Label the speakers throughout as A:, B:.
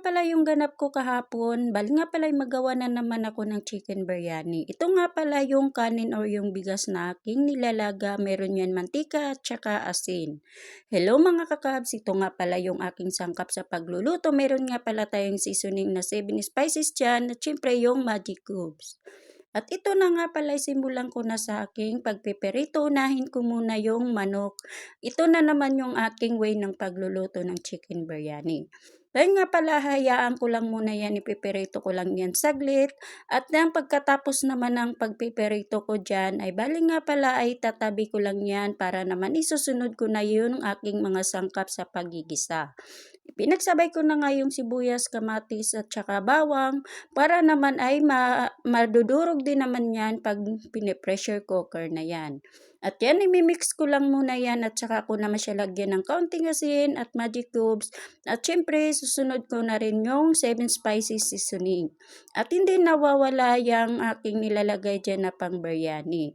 A: pala yung ganap ko kahapon, bali nga pala magawa na naman ako ng chicken biryani. Ito nga pala yung kanin or yung bigas na aking nilalaga, meron yan mantika at saka asin. Hello mga kakabs, ito nga pala yung aking sangkap sa pagluluto. Meron nga pala tayong seasoning na 7 spices dyan at syempre yung magic cubes. At ito na nga pala, simulan ko na sa aking pagpiperito. Unahin ko muna yung manok. Ito na naman yung aking way ng pagluluto ng chicken biryani. Dahil nga pala, hayaan ko lang muna yan, ipiperito ko lang yan saglit. At nang pagkatapos naman ng pagpiperito ko dyan, ay bali nga pala ay tatabi ko lang yan para naman isusunod ko na yung aking mga sangkap sa pagigisa. Pinagsabay ko na nga yung sibuyas, kamatis at saka bawang para naman ay madudurog din naman yan pag pinipressure cooker na yan. At yan, imimix ko lang muna yan at saka ko naman siya lagyan ng kaunting asin at magic cubes. At syempre, susunod ko na rin yung 7 spices seasoning. At hindi nawawala yung aking nilalagay dyan na pang biryani.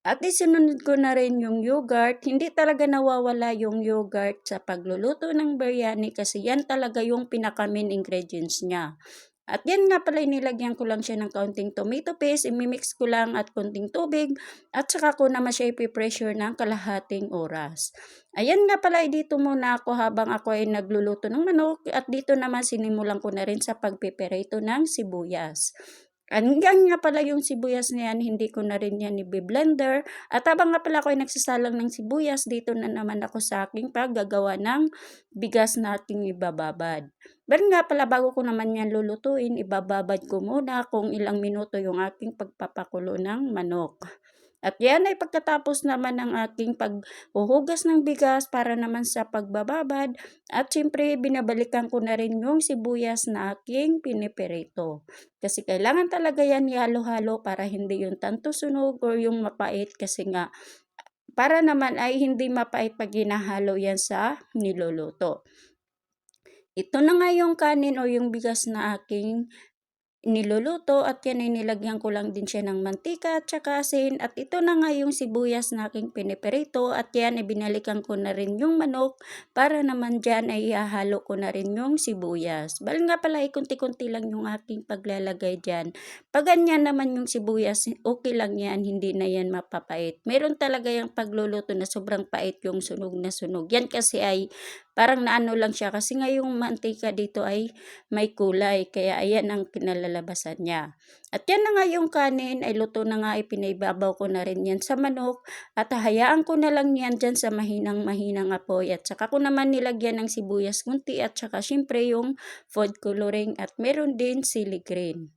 A: At isunod ko na rin yung yogurt. Hindi talaga nawawala yung yogurt sa pagluluto ng biryani kasi yan talaga yung pinaka-main ingredients niya. At yan nga pala, inilagyan ko lang siya ng kaunting tomato paste, imimix ko lang at konting tubig at saka ko naman siya ipipressure ng kalahating oras. Ayan nga pala, dito muna ako habang ako ay nagluluto ng manok at dito naman sinimulan ko na rin sa pagpiperito ng sibuyas. Hanggang nga pala yung sibuyas na yan, hindi ko na rin yan i-blender. At habang nga pala ako ay nagsasalang ng sibuyas, dito na naman ako sa aking paggagawa ng bigas na ating ibababad. Pero nga pala, bago ko naman yan lulutuin, ibababad ko muna kung ilang minuto yung aking pagpapakulo ng manok. At yan ay pagkatapos naman ng aking paghuhugas ng bigas para naman sa pagbababad. At syempre, binabalikan ko na rin yung sibuyas na aking piniperito. Kasi kailangan talaga yan ihalo-halo para hindi yung tanto sunog or yung mapait kasi nga para naman ay hindi mapait pag hinahalo yan sa niluluto. Ito na nga yung kanin o yung bigas na aking niluluto at yan ay nilagyan ko lang din siya ng mantika at saka asin at ito na nga yung sibuyas na aking piniperito at yan ay binalikan ko na rin yung manok para naman dyan ay ihahalo ko na rin yung sibuyas. Bali nga pala ay kunti-kunti lang yung aking paglalagay dyan. Pag ganyan naman yung sibuyas, okay lang yan, hindi na yan mapapait. Meron talaga yung pagluluto na sobrang pait yung sunog na sunog. Yan kasi ay parang naano lang siya kasi nga yung mantika dito ay may kulay. Kaya ayan ang kinalalabasan niya. At yan na nga yung kanin ay luto na nga, ipinaibabaw ko na rin yan sa manok. At hayaan ko na lang yan dyan sa mahinang apoy. At saka ko naman nilagyan ng sibuyas kunti at saka syempre yung food coloring at meron din sili green.